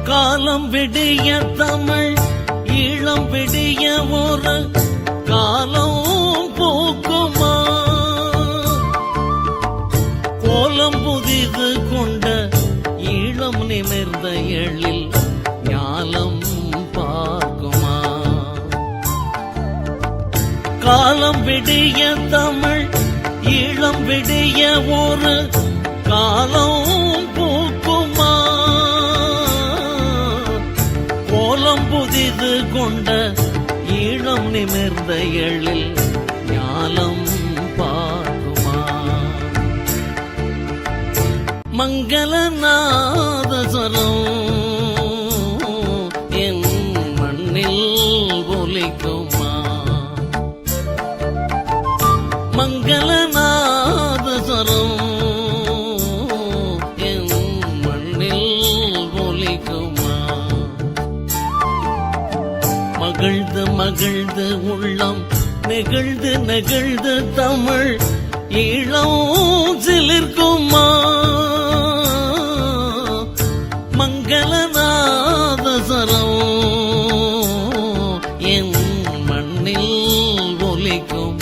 காலம் விடிய தமிழ் ஈழம் விடிய ஒரு காலம் போக்குமா கோலம் புதிது கொண்ட ஈழம் நிமிர்ந்த எழில் ஞாலம் பார்க்குமா காலம் விடிய தமிழ் ஈழம் விடிய ஒரு காலம் போக்குமா கோலம் புதிது கொண்ட ஈழம் நிமிர்ந்த எழில் ஞாலம் பார்க்குமா மங்களநாதஸ்வரம் என் மண்ணில் ஒலிக்குமா மங்களநாதஸ்வரம் என் மண்ணில் ஒலிக்குமா மகிழ்ந்து மகிழ்ந்து உள்ளம் நெகிழ்ந்து நெகிழ்ந்து தமிழ் ஈழம் சிலிர்க்குமா மங்களநாதஸ்வரம் என் மண்ணில் ஒலிக்கும்